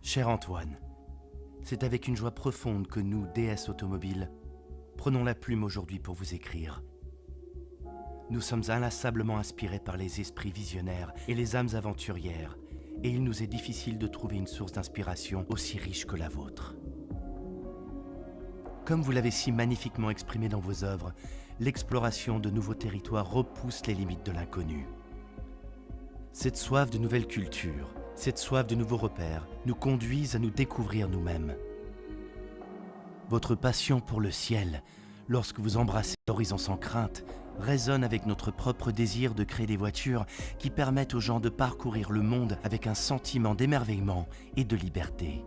Cher Antoine, c'est avec une joie profonde que nous, DS Automobile, prenons la plume aujourd'hui pour vous écrire. Nous sommes inlassablement inspirés par les esprits visionnaires et les âmes aventurières, et il nous est difficile de trouver une source d'inspiration aussi riche que la vôtre. Comme vous l'avez si magnifiquement exprimé dans vos œuvres, l'exploration de nouveaux territoires repousse les limites de l'inconnu. Cette soif de nouvelles cultures, cette soif de nouveaux repères, nous conduisent à nous découvrir nous-mêmes. Votre passion pour le ciel, lorsque vous embrassez l'horizon sans crainte, résonne avec notre propre désir de créer des voitures qui permettent aux gens de parcourir le monde avec un sentiment d'émerveillement et de liberté.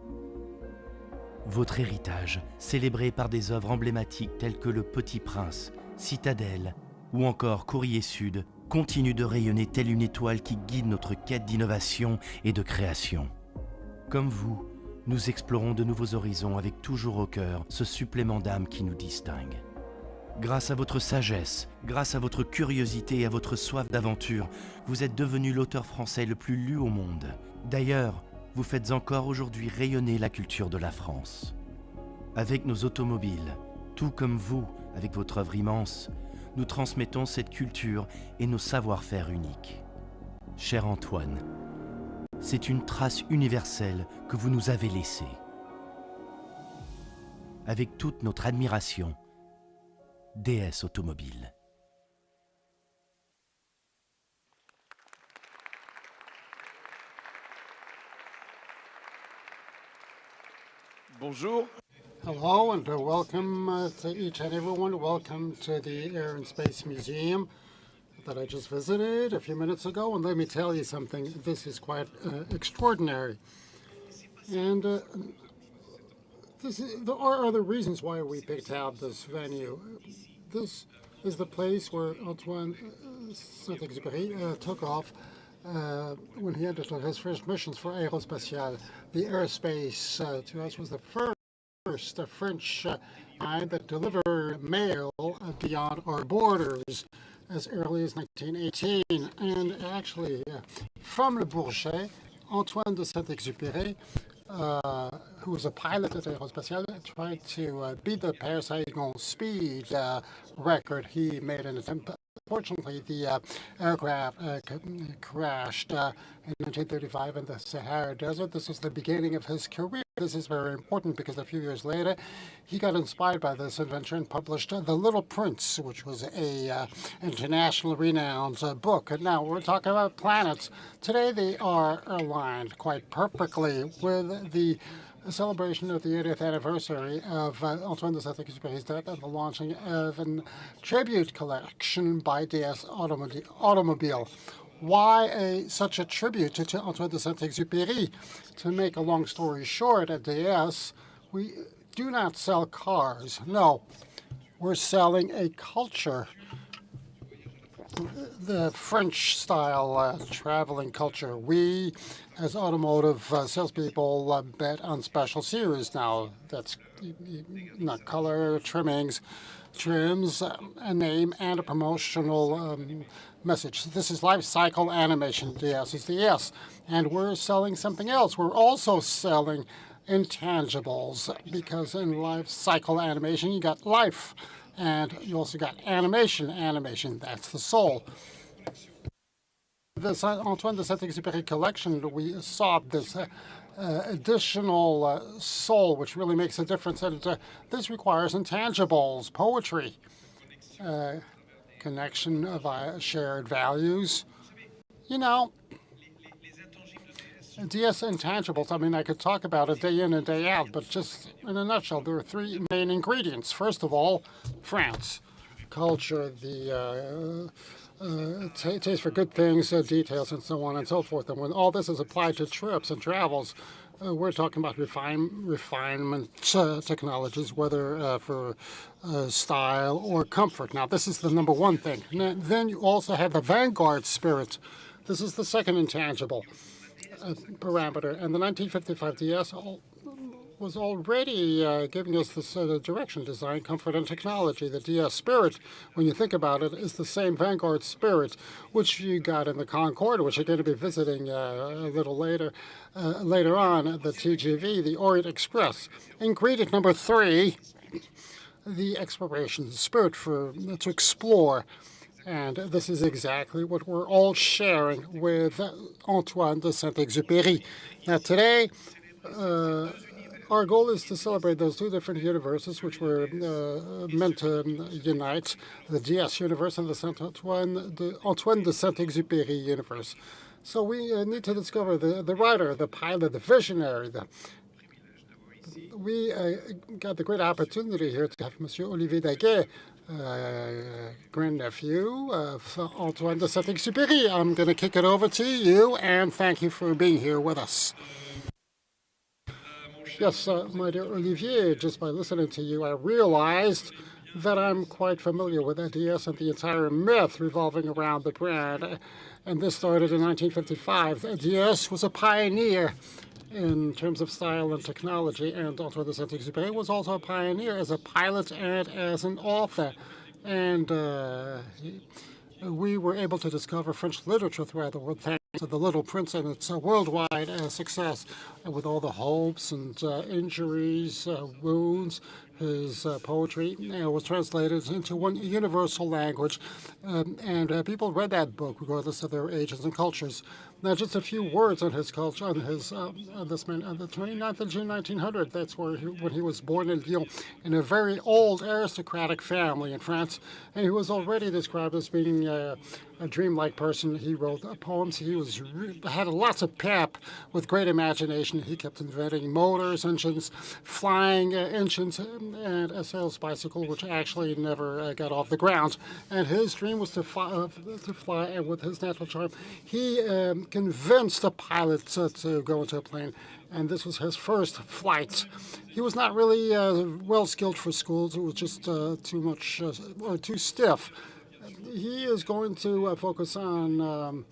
Votre héritage, célébré par des œuvres emblématiques telles que Le Petit Prince, Citadelle ou encore Courrier Sud, continue de rayonner telle une étoile qui guide notre quête d'innovation et de création. Comme vous, nous explorons de nouveaux horizons avec toujours au cœur ce supplément d'âme qui nous distingue. Grâce à votre sagesse, grâce à votre curiosité et à votre soif d'aventure, vous êtes devenu l'auteur français le plus lu au monde. D'ailleurs, vous faites encore aujourd'hui rayonner la culture de la France. Avec nos automobiles, tout comme vous, avec votre œuvre immense, nous transmettons cette culture et nos savoir-faire uniques. Cher Antoine, c'est une trace universelle que vous nous avez laissée. Avec toute notre admiration, DS Automobile. Bonjour. Hello and welcome to each and everyone. Welcome to the Air and Space Museum that I just visited a few minutes ago. And let me tell you something, this is quite extraordinary. And there are other reasons why we picked out this venue. This is the place where Antoine Saint-Exup&e took off when he undertook his first missions for Aerospatiale. The airspace to us was the first French line that delivered mail beyond our borders as early as 1918. And actually, from Le Bourget, Antoine de Saint-Exupéry, who was a pilot at Aerospatiale, tried to beat the Paris-Saïgon speed record. He made an attempt. Fortunately, the aircraft crashed in 1935 in the Sahara Desert. This was the beginning of his career. This is very important because a few years later, he got inspired by this adventure and published The Little Prince, which was a international renowned book. And now we're talking about planets. Today, they are aligned quite perfectly with the celebration of the 80th anniversary of Antoine de Saint-Exupéry's death and the launching of a tribute collection by DS Automobile. Why such a tribute to Antoine de Saint-Exupéry? To make a long story short, at DS, we do not sell cars. No, we're selling a culture, the French-style traveling culture. We, as automotive salespeople, bet on special series now. That's not color, trims, a name, and a promotional message. This is life cycle animation. DS is the yes. And we're selling something else. We're also selling intangibles, because in life cycle animation, you got life. And you also got animation. Animation, that's the soul. The Antoine de Saint-Exupéry collection, we saw this additional soul, which really makes a difference. And this requires intangibles, poetry, connection of shared values. You know, DS intangibles, I mean, I could talk about it day in and day out, but just in a nutshell, there are three main ingredients. First of all, France, culture, the taste for good things, details, and so on and so forth. And when all this is applied to trips and travels, we're talking about refinement technologies, whether for style or comfort. Now, this is the number one thing. Then you also have the vanguard spirit. This is the second intangible parameter. And the 1955 DS was already giving us this direction: design, comfort, and technology. The DS spirit, when you think about it, is the same vanguard spirit which you got in the Concorde, which you're going to be visiting a little later on, the TGV, the Orient Express. Ingredient number 3, the exploration, the spirit to explore. And this is exactly what we're all sharing with Antoine de Saint-Exupéry. Now today, our goal is to celebrate those 2 different universes which were meant to unite, the DS universe and the Antoine de Saint-Exupéry universe. So we need to discover the writer, the pilot, the visionary. We got the great opportunity here to have Monsieur Olivier Daguet, grandnephew of Antoine de Saint-Exupéry. I'm going to kick it over to you, and thank you for being here with us. Yes, my dear Olivier, just by listening to you, I realized that I'm quite familiar with DS and the entire myth revolving around the brand. And this started in 1955. DS was a pioneer in terms of style and technology, and Antoine de Saint-Exupéry was also a pioneer as a pilot and as an author. And we were able to discover French literature throughout the world thanks to The Little Prince and its worldwide success, with all the hopes and injuries, wounds. His poetry was translated into one universal language, and people read that book regardless of their ages and cultures. Now, just a few words on his culture, on this man, on the 29th of June, 1900. That's when he was born in Lyon, in a very old aristocratic family in France, and he was already described as being a dreamlike person. He wrote poems. He had lots of pep, with great imagination. He kept inventing motors, engines, flying engines, and a sales bicycle, which actually never got off the ground. And his dream was to fly, and with his natural charm, he convinced the pilot to go into a plane. And this was his first flight. He was not really well skilled for schools. It was just too much or too stiff. He is going to focus on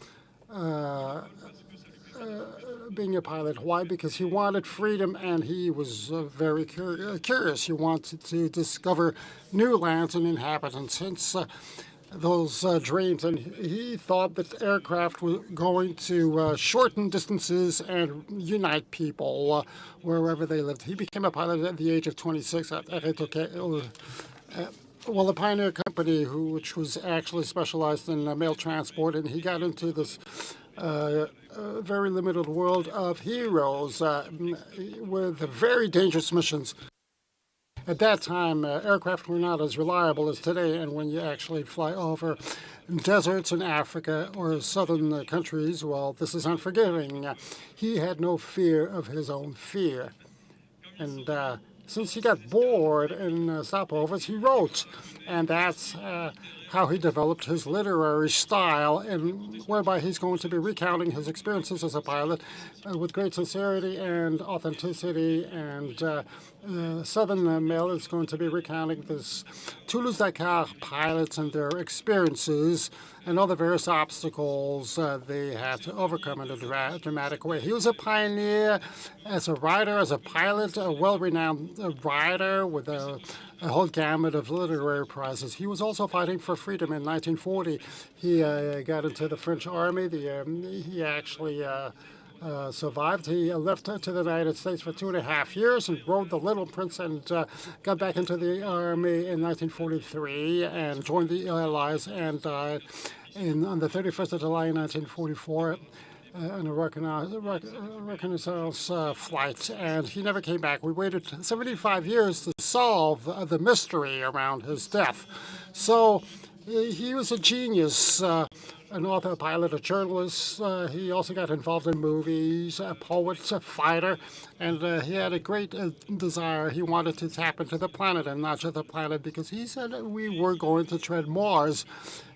being a pilot. Why? Because he wanted freedom, and he was very curious. He wanted to discover new lands and inhabitants. Hence those dreams, and he thought that aircraft were going to shorten distances and unite people wherever they lived. He became a pilot at the age of 26 at well, a pioneer company which was actually specialized in mail transport, and he got into this very limited world of heroes with very dangerous missions. At that time, aircraft were not as reliable as today, and when you actually fly over deserts in Africa or southern countries, well, this is unforgiving. He had no fear of his own fear. And since he got bored in stopovers, he wrote, and that's how he developed his literary style, and whereby he's going to be recounting his experiences as a pilot with great sincerity and authenticity. And Southern Mail is going to be recounting this Toulouse-Dakar pilots and their experiences and all the various obstacles they had to overcome in a dramatic way. He was a pioneer as a writer, as a pilot, a well-renowned writer with a whole gamut of literary prizes. He was also fighting for freedom in 1940. He got into the French army. He actually survived. He left to the United States for 2.5 years and rode the Little Prince, and got back into the army in 1943 and joined the Allies, and died on the 31st of July 1944 on a reconnaissance flight, and he never came back. We waited 75 years to solve the mystery around his death. So he was a genius, an author, a pilot, a journalist. He also got involved in movies, a poet, a fighter, and he had a great desire. He wanted to tap into the planet, and not just the planet, because he said that we were going to tread Mars.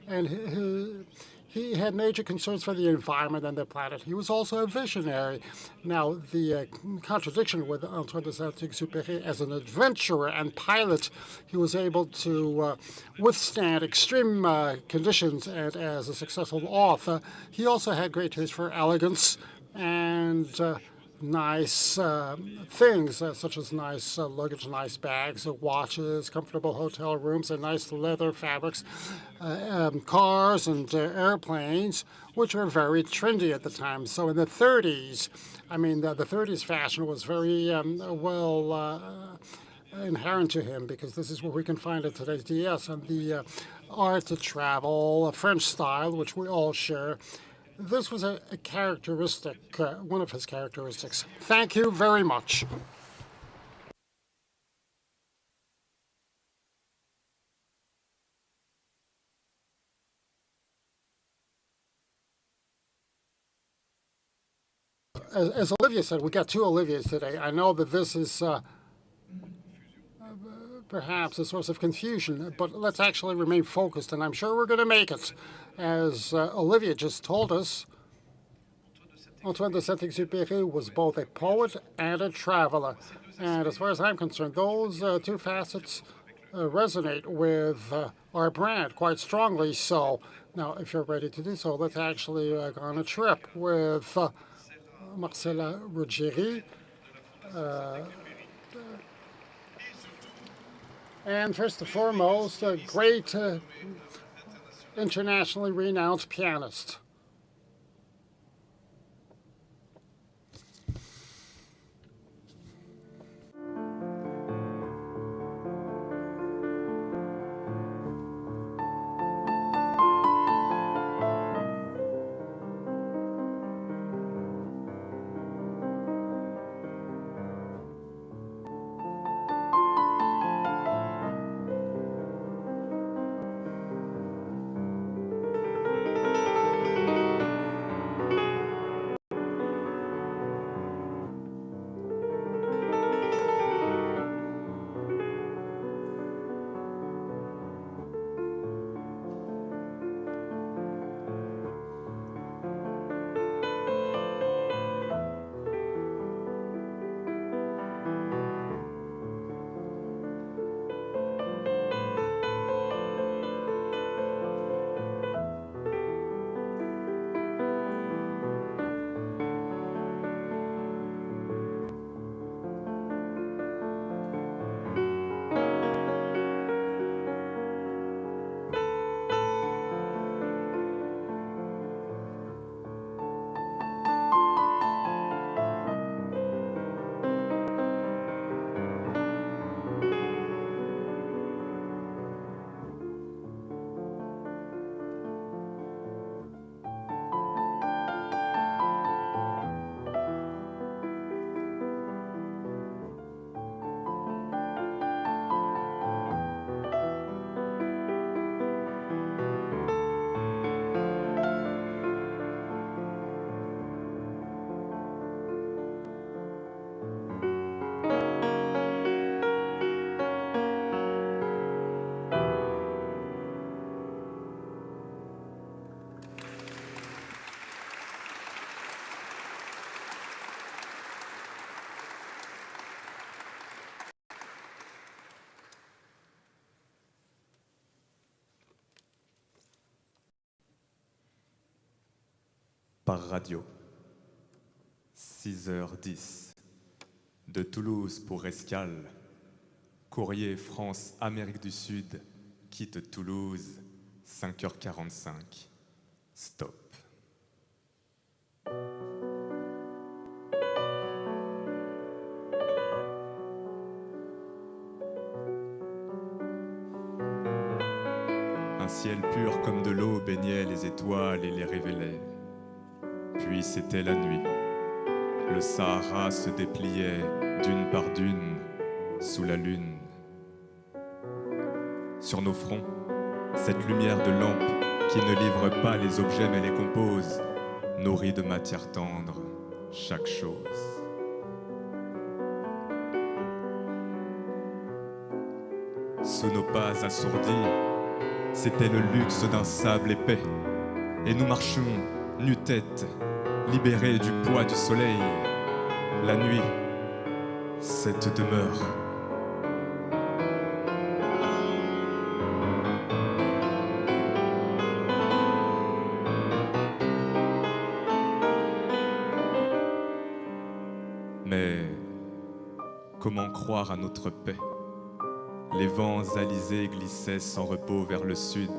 And he had major concerns for the environment and the planet. He was also a visionary. Now, the contradiction with Antoine de Saint-Exupéry as an adventurer and pilot, he was able to withstand extreme conditions, and as a successful author, he also had great taste for elegance and nice things, such as nice luggage, nice bags, watches, comfortable hotel rooms, and nice leather fabrics, cars and airplanes, which were very trendy at the time. So in the 30s, I mean, the 30s fashion was very inherent to him, because this is where we can find it today's DS, and the art to travel, French style, which we all share. This was a characteristic, one of his characteristics. Thank you very much. As Olivier said, we got two Oliviers today. I know that this is perhaps a source of confusion, but let's actually remain focused, and I'm sure we're going to make it. As Olivier just told us, Antoine de Saint-Exupe was both a poet and a traveler. And as far as I'm concerned, those two facets resonate with our brand quite strongly. So now, if you're ready to do so, let's actually go on a trip with Marcella Ruggieri. And first and foremost, a great internationally renowned pianist. Par radio, 6h10, de Toulouse pour Escale, courrier France-Amérique du Sud, quitte Toulouse, 5h45, stop. Un ciel pur comme de l'eau baignait les étoiles et les révélait. Puis c'était la nuit. Le Sahara se dépliait d'une par d'une sous la lune. Sur nos fronts, cette lumière de lampe qui ne livre pas les objets mais les compose, nourrit de matière tendre chaque chose. Sous nos pas assourdis, c'était le luxe d'un sable épais, et nous marchions nu-tête, libérés du poids du soleil. La nuit, cette demeure. Comment croire à notre paix? Les vents alizés glissaient sans repos vers le sud.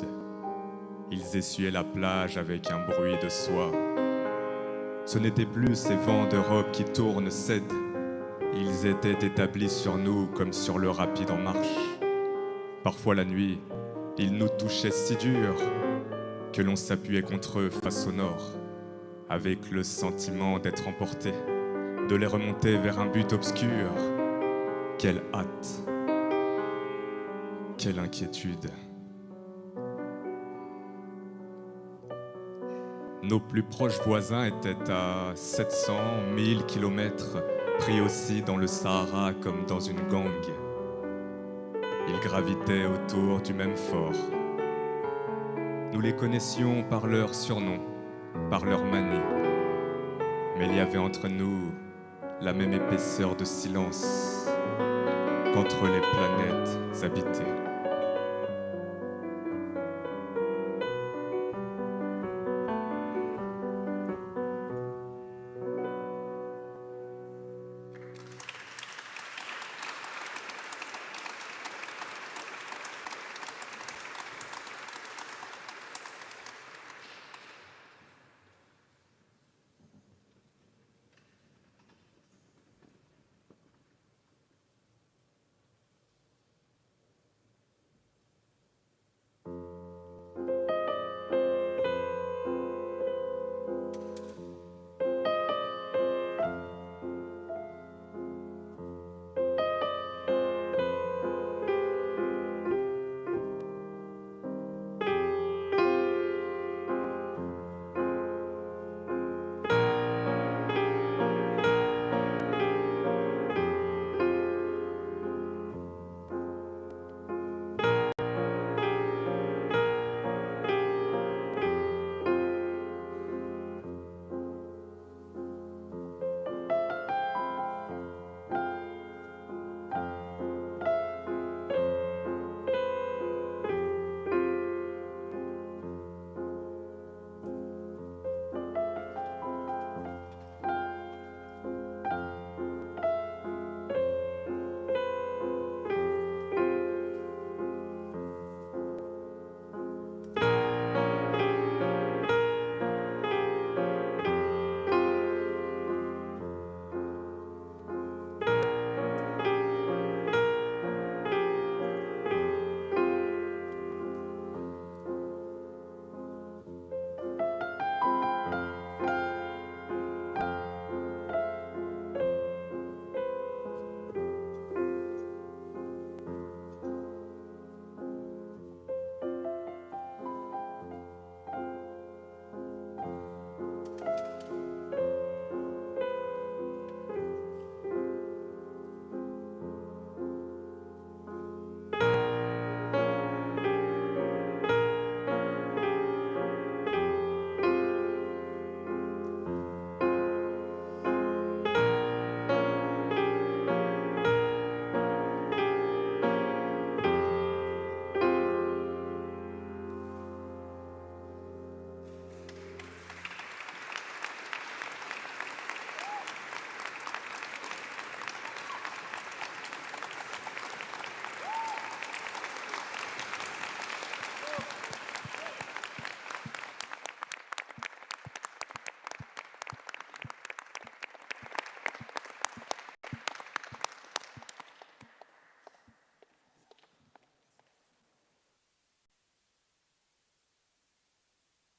Ils essuyaient la plage avec un bruit de soie. Ce n'étaient plus ces vents d'Europe qui tournent, cèdent. Ils étaient établis sur nous comme sur le rapide en marche. Parfois la nuit, ils nous touchaient si dur que l'on s'appuyait contre eux face au nord, avec le sentiment d'être emporté, de les remonter vers un but obscur. Quelle hâte, quelle inquiétude. Nos plus proches voisins étaient à 700, 1000 kilomètres, pris aussi dans le Sahara comme dans une gangue. Ils gravitaient autour du même fort. Nous les connaissions par leurs surnoms, par leurs manies. Mais il y avait entre nous la même épaisseur de silence qu'entre les planètes habitées.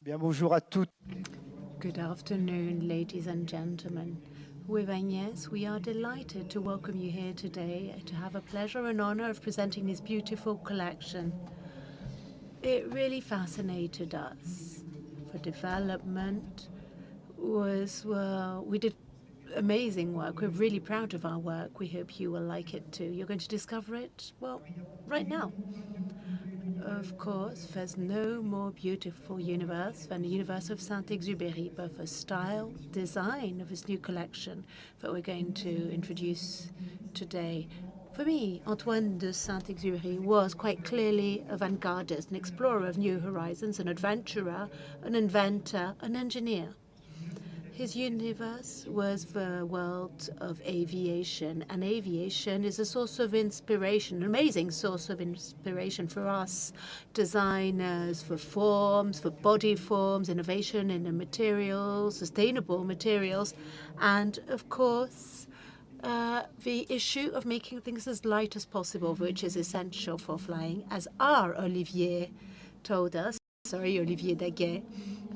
Bien, bonjour à toutes. Good afternoon, ladies and gentlemen. With Agnès, we are delighted to welcome you here today to have a pleasure and honor of presenting this beautiful collection. It really fascinated us. For development was, well, we did amazing work. We're really proud of our work. We hope you will like it too. You're going to discover it, well, right now. Of course, there's no more beautiful universe than the universe of Saint-Exup&e, both for style, design of this new collection that we're going to introduce today. For me, Antoine de Saint-Exup&e was quite clearly a vanguardist, an explorer of new horizons, an adventurer, an inventor, an engineer. His universe was the world of aviation, and aviation is a source of inspiration, an amazing source of inspiration for us designers, for forms, for body forms, innovation in the materials, sustainable materials, and of course, the issue of making things as light as possible, which is essential for flying, as our Olivier told us. Sorry, Olivier Daguet.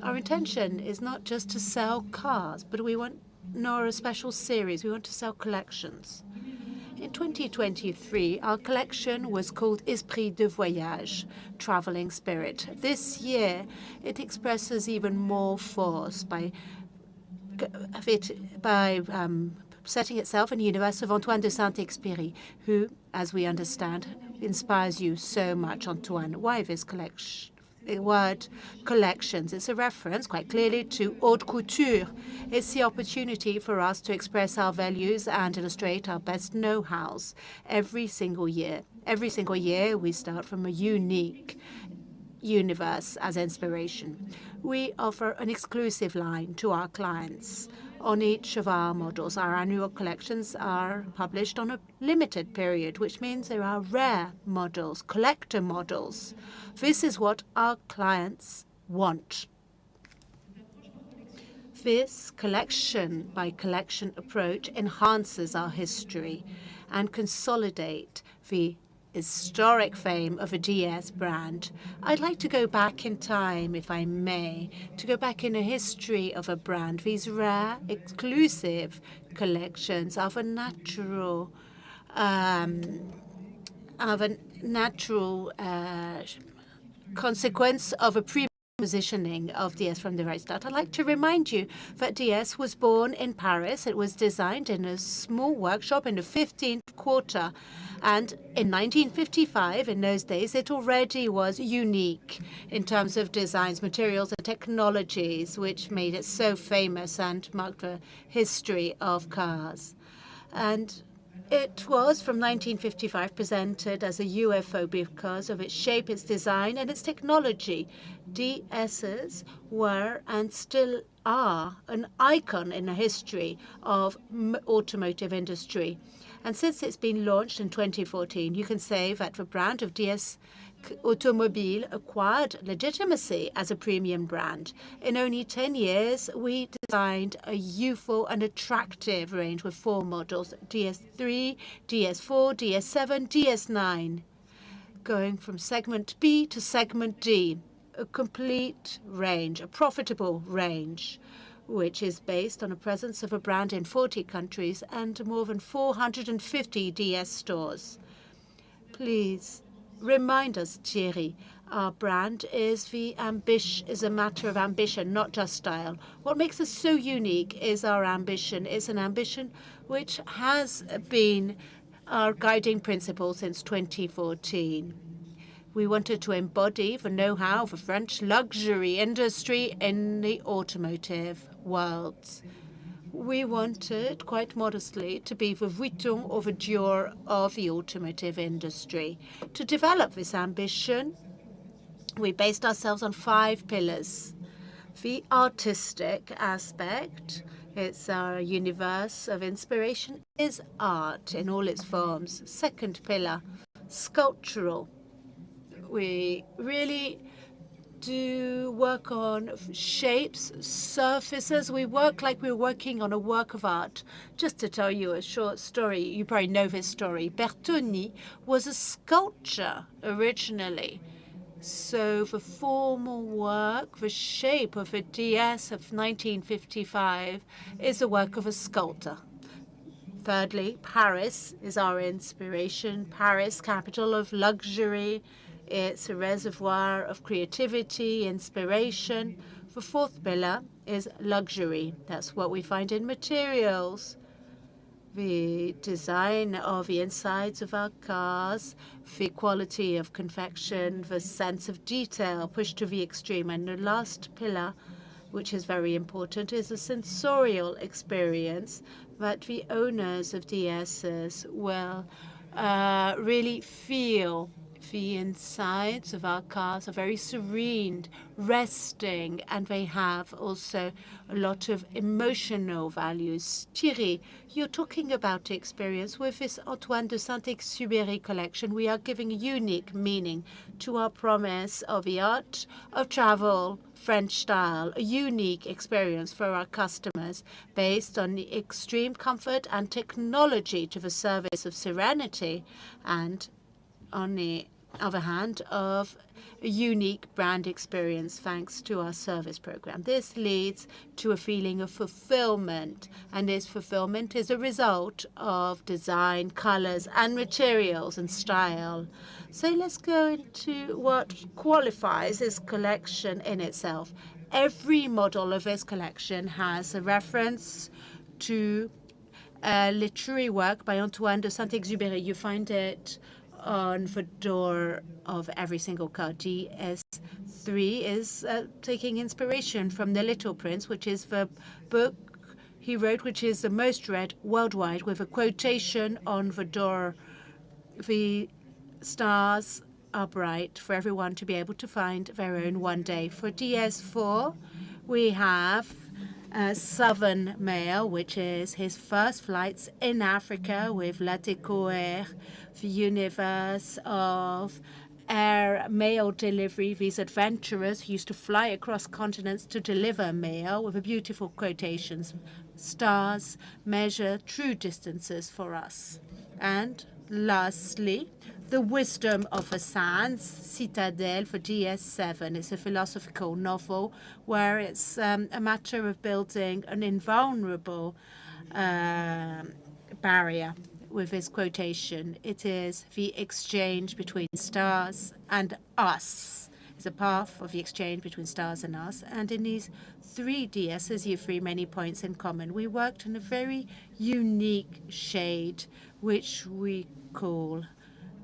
Our intention is not just to sell cars, but nor a special series. We want to sell collections. In 2023, our collection was called Esprit de Voyage, Traveling Spirit. This year, it expresses even more force by setting itself in the universe of Antoine de Saint-Exup&e, who, as we understand, inspires you so much, Antoine. Why this collection? The word collections. It's a reference quite clearly to haute couture. It's the opportunity for us to express our values and illustrate our best know-hows every single year. Every single year, we start from a unique universe as inspiration. We offer an exclusive line to our clients on each of our models. Our annual collections are published on a limited period, which means there are rare models, collector models. This is what our clients want. This collection by collection approach enhances our history and consolidate the historic fame of a DS brand. I'd like to go back in time, if I may, to go back in the history of a brand. These rare, exclusive collections of a natural consequence of a positioning of DS from the very start. I'd like to remind you that DS was born in Paris. It was designed in a small workshop in the 15th quarter. And in 1955, in those days, it already was unique in terms of designs, materials, and technologies, which made it so famous and marked the history of cars. And it was, from 1955, presented as a UFO because of its shape, its design, and its technology. DSs were and still are an icon in the history of automotive industry. And since it's been launched in 2014, you can say that the brand of DS Automobile acquired legitimacy as a premium brand. In only 10 years, we designed a youthful and attractive range with 4 models, DS3, DS4, DS7, DS9, going from segment B to segment D, a complete range, a profitable range, which is based on a presence of a brand in 40 countries and more than 450 DS stores. Please remind us, Thierry, our brand is a matter of ambition, not just style. What makes us so unique is our ambition. It's an ambition which has been our guiding principle since 2014. We wanted to embody the know-how of the French luxury industry in the automotive world. We wanted, quite modestly, to be the Vuitton or the Dior of the automotive industry. To develop this ambition, we based ourselves on 5 pillars. The artistic aspect, it's our universe of inspiration, is art in all its forms. Second pillar, sculptural. We really do work on shapes, surfaces. We work like we're working on a work of art. Just to tell you a short story, you probably know this story. Bertoni was a sculptor originally. So the formal work, the shape of a DS of 1955 is the work of a sculptor. Thirdly, Paris is our inspiration. Paris, capital of luxury. It's a reservoir of creativity, inspiration. The 4th pillar is luxury. That's what we find in materials. The design of the insides of our cars, the quality of confection, the sense of detail pushed to the extreme. And the last pillar, which is very important, is a sensorial experience that the owners of DSs will really feel The insides of our cars are very serene, resting, and they have also a lot of emotional values. Thierry, you're talking about experience. With this Antoine de Saint-Exup&e collection, we are giving unique meaning to our promise of the art of travel, French style, a unique experience for our customers based on the extreme comfort and technology to the service of serenity, and on the other hand, of a unique brand experience thanks to our service program. This leads to a feeling of fulfillment, and this fulfillment is a result of design, colors, and materials and style. So let's go into what qualifies this collection in itself. Every model of this collection has a reference to a literary work by Antoine de Saint-Exup&e. You find it on the door of every single car. DS3 is taking inspiration from The Little Prince, which is the book he wrote, which is the most read worldwide, with a quotation on the door. The stars are bright for everyone to be able to find their own one day. For DS4, we have Southern Mail, which is his first flights in Africa with La Découverte, the universe of air mail delivery. These adventurers used to fly across continents to deliver mail, with a beautiful quotations. Stars measure true distances for us. And lastly, The Wisdom of the Sands, Citadel, for DS7. It's a philosophical novel where it's a matter of building an invulnerable barrier with this quotation. It is the exchange between stars and us. It's a path of the exchange between stars and us. And in these 3 DSs, you have 3 many points in common. We worked in a very unique shade, which we call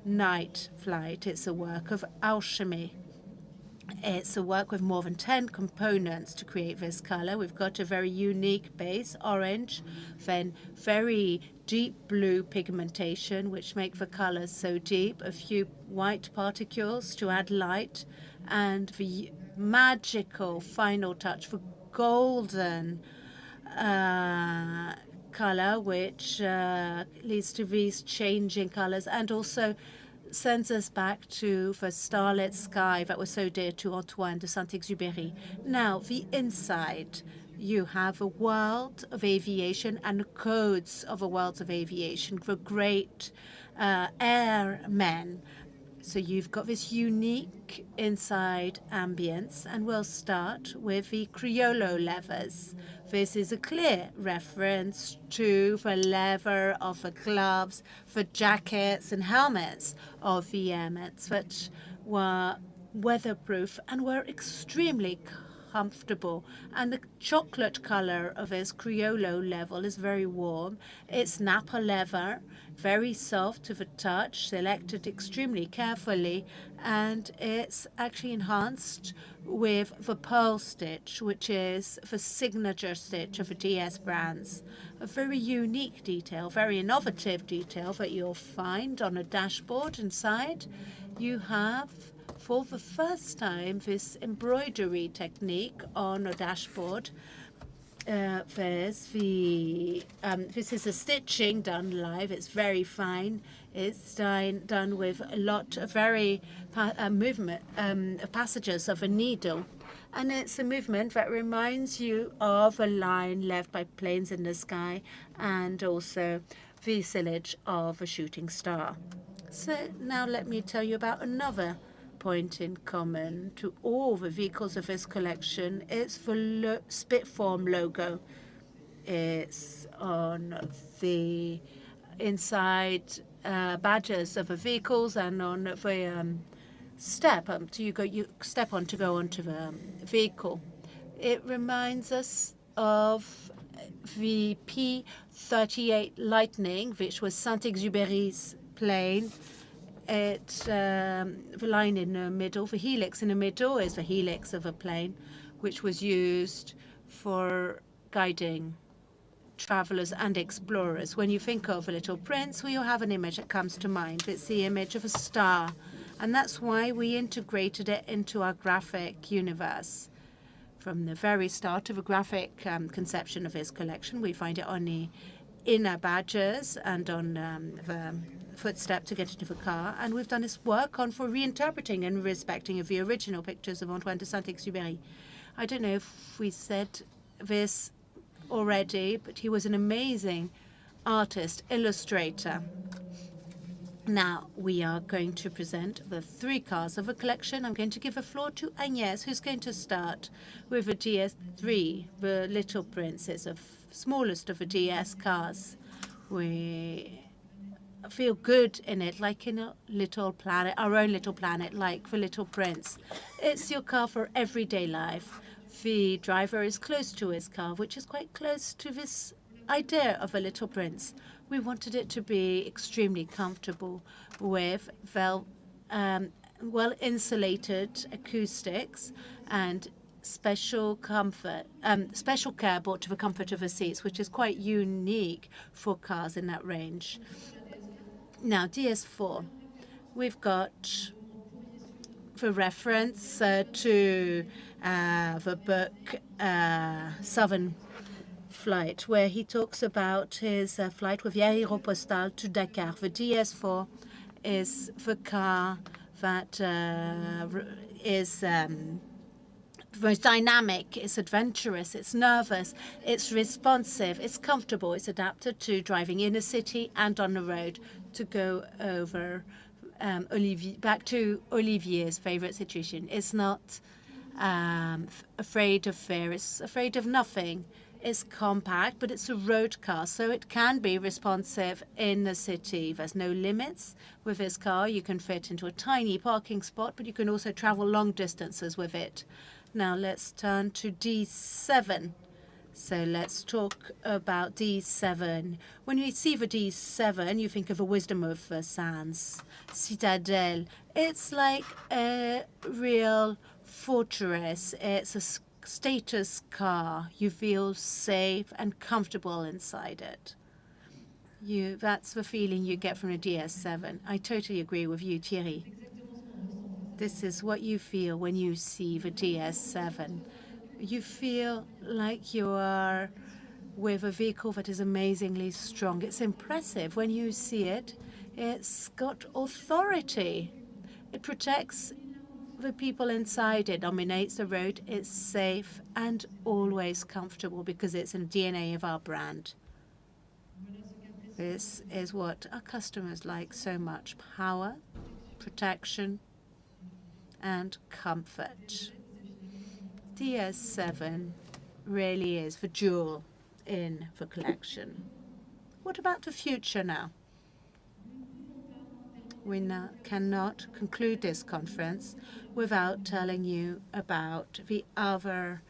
Night Flight. It's a work of alchemy. It's a work with more than 10 components to create this color. We've got a very unique base, orange, then very deep blue pigmentation, which make the colors so deep, a few white particles to add light, and the magical final touch for golden color, which leads to these changing colors, and also sends us back to the starlit sky that was so dear to Antoine de Saint-Exup&e. Now, the inside, you have a world of aviation and the codes of a world of aviation for great airmen. So you've got this unique inside ambience, and we'll start with the Criollo levers. This is a clear reference to the leather of the gloves, the jackets and helmets of the airmen that were weatherproof and were extremely comfortable. And the chocolate color of this Criollo level is very warm. It's Napa leather, very soft to the touch, selected extremely carefully, and it's actually enhanced with the pearl stitch, which is the signature stitch of the DS brands. A very unique detail, very innovative detail that you'll find on a dashboard inside. You have, for the first time, this embroidery technique on a dashboard. This is a stitching done live. It's very fine. It's done with a lot of very passages of a needle. And it's a movement that reminds you of a line left by planes in the sky, and also the sillage of a shooting star. So now let me tell you about another point in common to all the vehicles of this collection. It's the Spitform logo. It's on the inside badges of the vehicles and on the step you step on to go onto the vehicle. It reminds us of the P-38 Lightning, which was Saint-Exupéry's plane. The line in the middle, the helix in the middle, is the helix of a plane, which was used for guiding travelers and explorers. When you think of a Little Prince, well, you have an image that comes to mind. It's the image of a star And that's why we integrated it into our graphic universe. From the very start of a graphic conception of his collection, we find it on the inner badges and on the footstep to get into the car. And we've done this work on for reinterpreting and respecting of the original pictures of Antoine de Saint-Exup. I don't know if we said this already, but he was an amazing artist, illustrator. Now we are going to present the 3 cars of a collection. I'm going to give the floor to Agnès, who's going to start with the DS3, the Little Prince. It's the smallest of the DS cars. We feel good in it, like in a little planet, our own little planet, like the Little Prince. It's your car for everyday life. The driver is close to his car, which is quite close to this idea of a Little Prince. We wanted it to be extremely comfortable with well-insulated acoustics and special care brought to the comfort of the seats, which is quite unique for cars in that range. Now, DS4, we've got the reference to the book Southern Flight, where he talks about his flight with the Aéropostale to Dakar. The DS4 is the car that is most dynamic, it's adventurous, it's nervous, it's responsive, it's comfortable, it's adapted to driving in a city and on the road. To go over back to Olivier's favorite situation, it's not afraid of fear, it's afraid of nothing. It's compact, but it's a road car, so it can be responsive in the city. There's no limits with this car. You can fit into a tiny parking spot, but you can also travel long distances with it. Now let's turn to D7. So let's talk about D7. When you see the D7, you think of the wisdom of Sands, Citadel. It's like a real fortress. It's a status car. You feel safe and comfortable inside it. That's the feeling you get from a DS7. I totally agree with you, Thierry. This is what you feel when you see the DS7. You feel like you are with a vehicle that is amazingly strong. It's impressive. When you see it, it's got authority. It protects the people inside. It dominates the road. It's safe and always comfortable because it's in the DNA of our brand. This is what our customers like so much: power, protection, and comfort. DS7 really is the jewel in the collection. What about the future now? We cannot conclude this conference without telling you about the other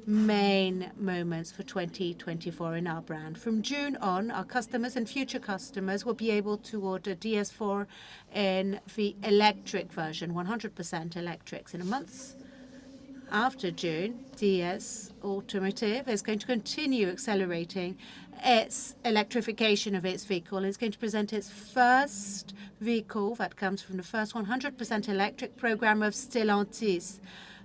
main moments for 2024 in our brand. From June on, our customers and future customers will be able to order DS4 in the electric version, 100% electrics. In a month after June, DS Automotive is going to continue accelerating its electrification of its vehicle. It's going to present its first vehicle that comes from the first 100% electric program of Stellantis,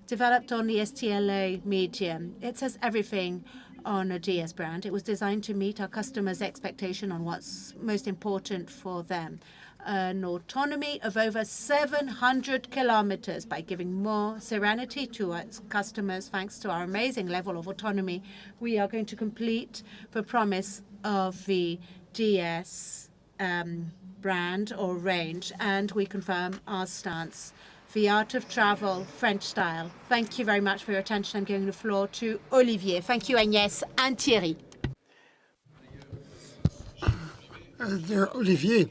developed on the STLA medium. It says everything on a DS brand. It was designed to meet our customers' expectation on what's most important for them: an autonomy of over 700 kilometers. By giving more serenity to our customers, thanks to our amazing level of autonomy, we are going to complete the promise of the DS brand or range, and we confirm our stance. The art of travel, French style. Thank you very much for your attention. I'm giving the floor to Olivier. Thank you, Agnès and Thierry. Dear Olivier,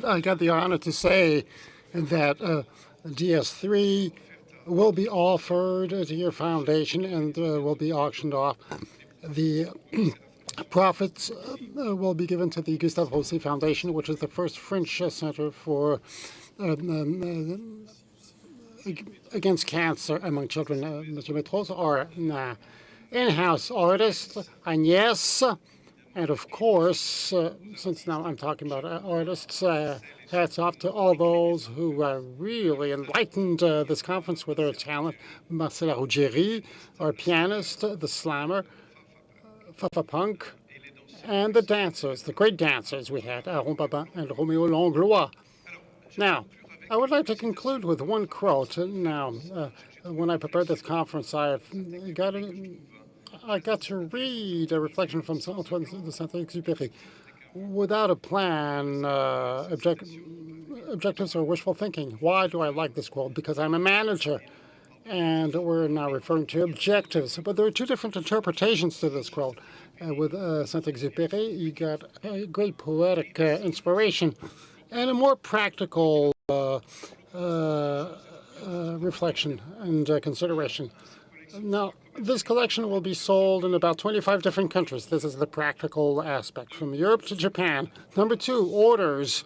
I got the honor to say that DS3 will be offered to your foundation and will be auctioned off. The profits will be given to the Gustave Roussy Foundation, which is the first French center for against cancer among children. Mr. Metros, our in-house artist, Agnès, And of course, since now I'm talking about artists, hats off to all those who really enlightened this conference with their talent. Marcela Ruggieri, our pianist, the slammer, Fafa Punk, and the dancers, the great dancers we had, Aaron Babin and Romeo Langlois. Now, I would like to conclude with one quote. Now, when I prepared this conference, I got to read a reflection from Antoine de Saint-Exup&e. Without a plan, objectives or wishful thinking. Why do I like this quote? Because I'm a manager, and we're now referring to objectives. But there are two different interpretations to this quote. With Saint-Exup&e, you got a great poetic inspiration and a more practical reflection and consideration. Now, this collection will be sold in about 25 different countries. This is the practical aspect, from Europe to Japan. Number two, orders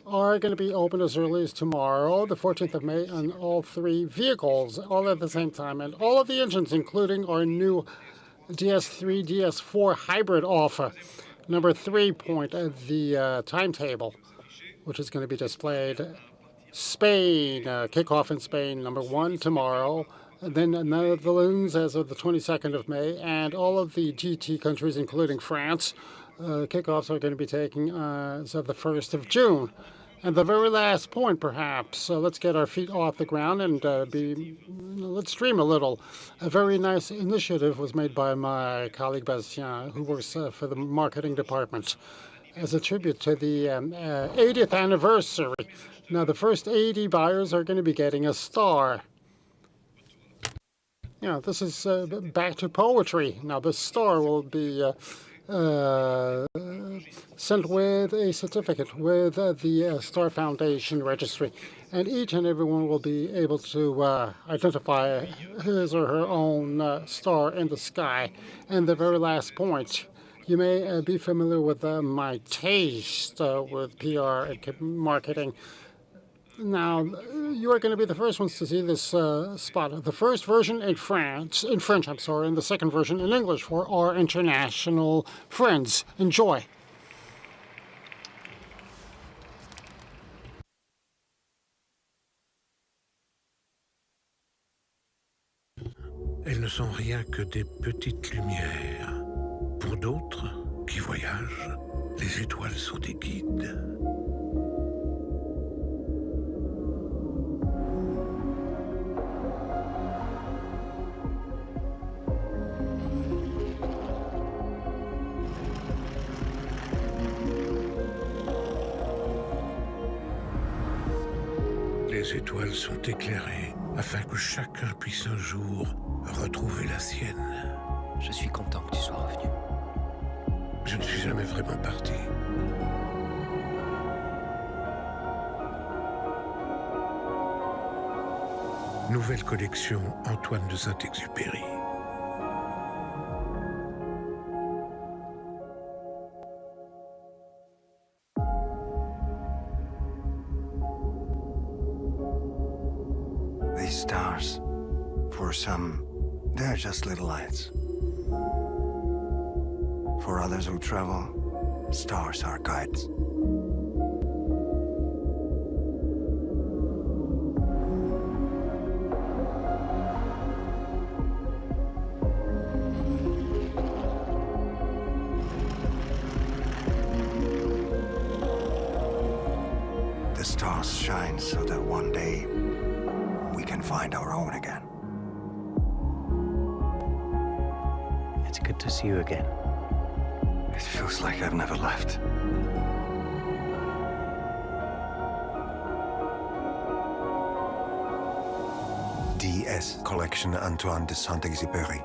are going to be open as early as tomorrow, the 14th of May, on all three vehicles, all at the same time. And all of the engines, including our new DS3, DS4 hybrid offer. Number 3 point, the timetable, which is going to be displayed. Spain, kickoff in Spain, number 1 tomorrow. And then Netherlands as of the 22nd of May, and all of the GT countries, including France, kickoffs are going to be taking as of the 1st of June. And the very last point, perhaps, let's get our feet off the ground and let's dream a little. A very nice initiative was made by my colleague Bastien, who works for the marketing department, as a tribute to the 80th anniversary. Now, the first 80 buyers are going to be getting a star. Yeah, this is back to poetry. Now, the star will be sent with a certificate with the Star Foundation registry. And each and every one will be able to identify his or her own star in the sky. And the very last point, you may be familiar with my taste with PR and marketing. Now, you are going to be the first ones to see this spot. The first version in French, and the second version in English for our international friends. Enjoy. Elles ne sont rien que des petites lumières. Pour d'autres qui voyagent, les étoiles sont des guides. Les étoiles sont éclairées afin que chacun puisse un jour retrouver la sienne. Je suis content que tu sois revenu. Je ne suis jamais vraiment parti. Nouvelle collection Antoine de Saint-Exupéry. These stars, for some, they're just little lights. For others who travel, stars are guides. The stars shine so that one day we can find our own again. It's good to see you again. It feels like I've never left. DS Collection Antoine de Saint-Exupéry.